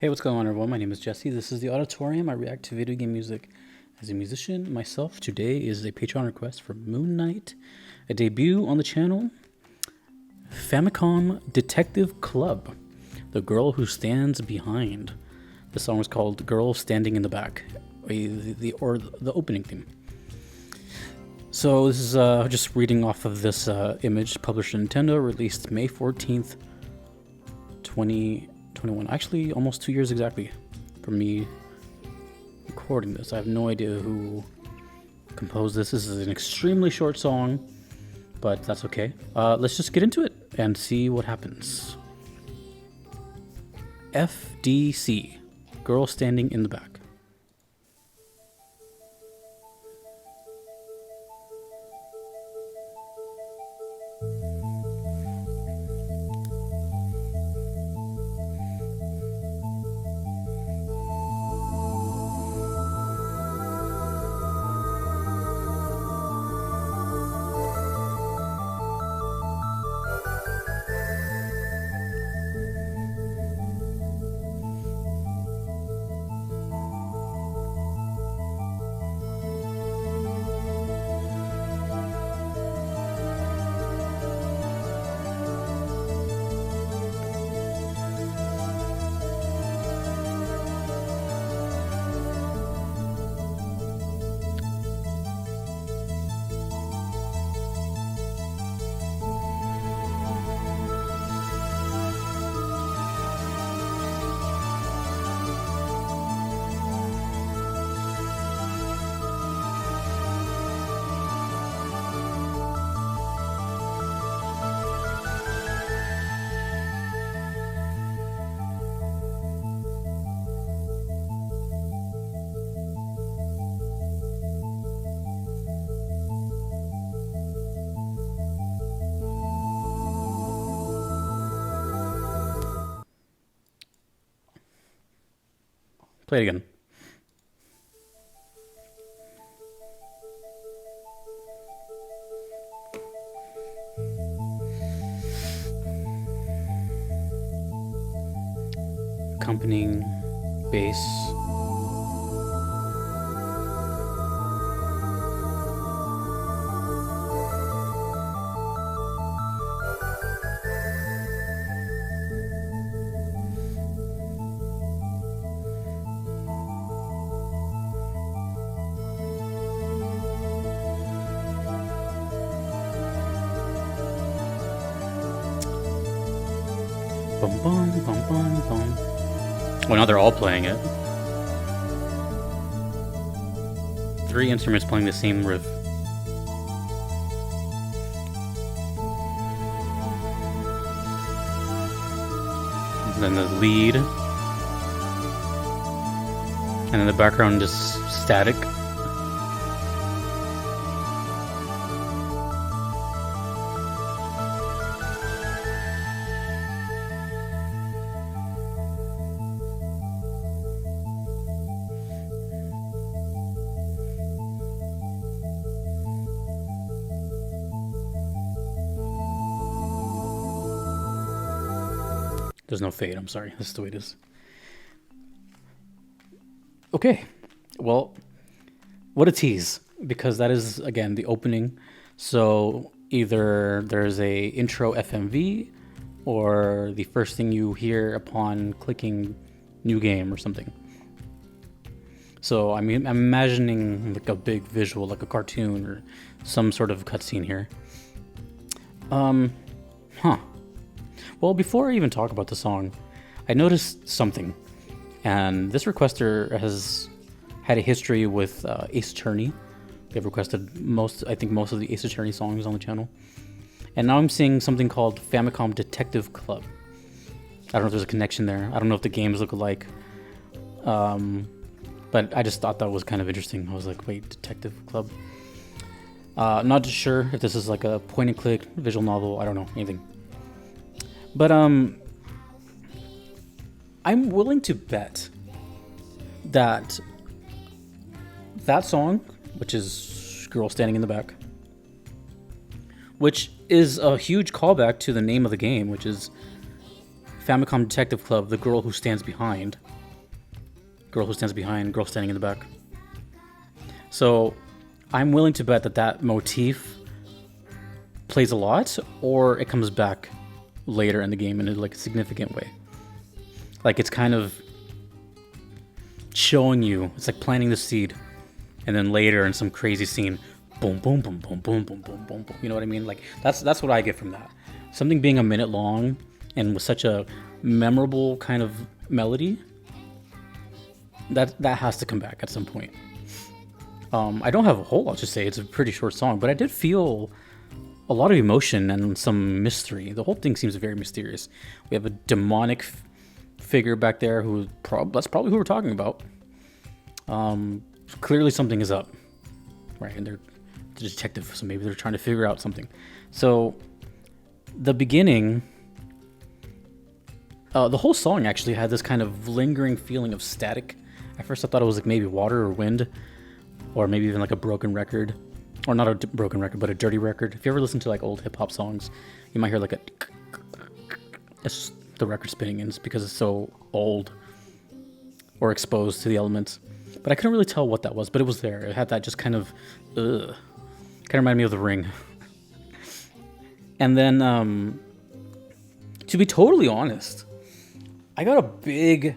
Hey, what's going on, everyone? My name is Jesse. This is the Auditorium. I react to video game music as a musician myself. Today is a Patreon request from Moon Knight, a debut on the channel, Famicom Detective Club, The Girl Who Stands Behind. The song is called Girl Standing in the Back, the opening theme. So this is just reading off of this image published in Nintendo, released May 14th, 2021. Actually, almost 2 years exactly from me recording this. I have no idea who composed this. This is an extremely short song, but that's okay. Let's just get into it and see what happens. FDC, Girl Standing in the Back. Play it again. Accompanying bass. Bum, bum, bum, bum, bum. Well, now they're all playing it. 3 instruments playing the same riff. And then the lead. And in the background, just static. There's no fade, I'm sorry. This is the way it is. Okay, well, what a tease, because that is, again, the opening. So either there's a intro FMV, or the first thing you hear upon clicking new game or something. So I mean, I'm imagining like a big visual, like a cartoon or some sort of cutscene here. Well, before I even talk about the song, I noticed something, and this requester has had a history with Ace Attorney. They've requested I think most of the Ace Attorney songs on the channel, and now I'm seeing something called Famicom Detective Club. I don't know if there's a connection there. I don't know if the games look alike, but I just thought that was kind of interesting. I was like, wait, Detective Club? Not sure if this is like a point-and-click visual novel. I don't know, anything. But I'm willing to bet that that song, which is Girl Standing in the Back, which is a huge callback to the name of the game, which is Famicom Detective Club, The Girl Who Stands Behind. girl who stands behind, girl standing in the back. So I'm willing to bet that that motif plays a lot, or it comes back later in the game in a like significant way. Like it's kind of showing you, it's like planting the seed, and then later in some crazy scene, boom, boom, boom, boom, boom, boom, boom, boom, boom. You know what I mean? Like that's what I get from that. Something being a minute long and with such a memorable kind of melody, that has to come back at some point. I don't have a whole lot to say. It's a pretty short song, but I did feel a lot of emotion and some mystery. The whole thing seems very mysterious. We have a demonic figure back there who that's probably who we're talking about. Clearly something is up, right? And they're the detective, so maybe they're trying to figure out something. So the beginning, the whole song actually had this kind of lingering feeling of static. At first I thought it was like maybe water or wind, or maybe even like a broken record, or not a broken record, but a dirty record. If you ever listen to like old hip hop songs, you might hear like a, it's just the record spinning, and it's because it's so old or exposed to the elements. But I couldn't really tell what that was, but it was there. It had that just kind of, kind of reminded me of The Ring. And then, to be totally honest, I got a big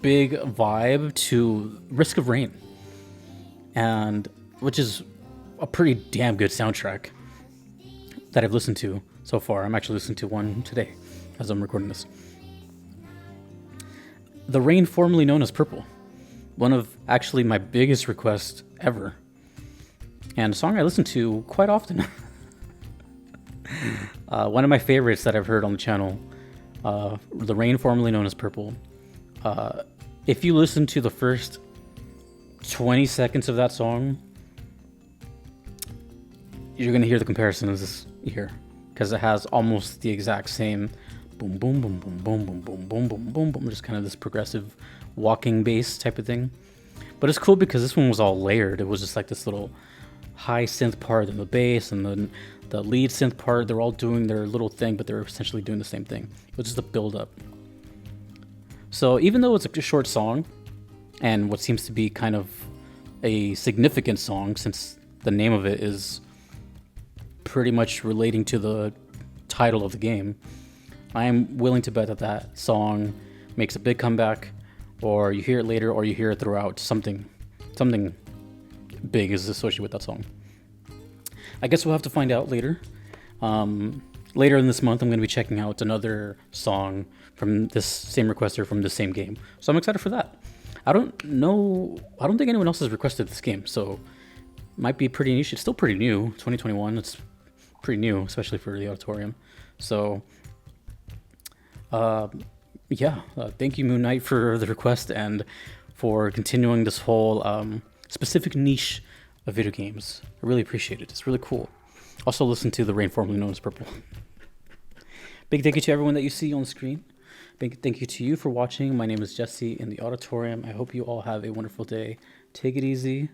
vibe to Risk of Rain, and which is a pretty damn good soundtrack that I've listened to so far. I'm actually listening to one today as I'm recording this. The Rain, formerly known as Purple, one of actually my biggest requests ever, and a song I listen to quite often. One of my favorites that I've heard on the channel, The Rain, formerly known as Purple. If you listen to the first 20 seconds of that song, you're going to hear the comparisons here, because it has almost the exact same boom, boom, boom, boom, boom, boom, boom, boom, boom, boom, boom, just kind of this progressive walking bass type of thing. But it's cool because this one was all layered. It was just like this little high synth part and the bass and the lead synth part. They're all doing their little thing, but they're essentially doing the same thing. It was just a build up. So even though it's a short song, and what seems to be kind of a significant song, since the name of it is pretty much relating to the title of the game, I am willing to bet that that song makes a big comeback, or you hear it later, or you hear it throughout. Something big is associated with that song. I guess we'll have to find out later. Later in this month, I'm going to be checking out another song from this same requester from the same game. So I'm excited for that. I don't think anyone else has requested this game, so it might be pretty niche. It's still pretty new, 2021. It's pretty new, especially for the auditorium. So, thank you, Moon Knight, for the request and for continuing this whole specific niche of video games. I really appreciate it. It's really cool. Also, listen to The Rain, formerly known as Purple. Big thank you to everyone that you see on the screen. Big thank you to you for watching. My name is Jesse in the auditorium. I hope you all have a wonderful day. Take it easy.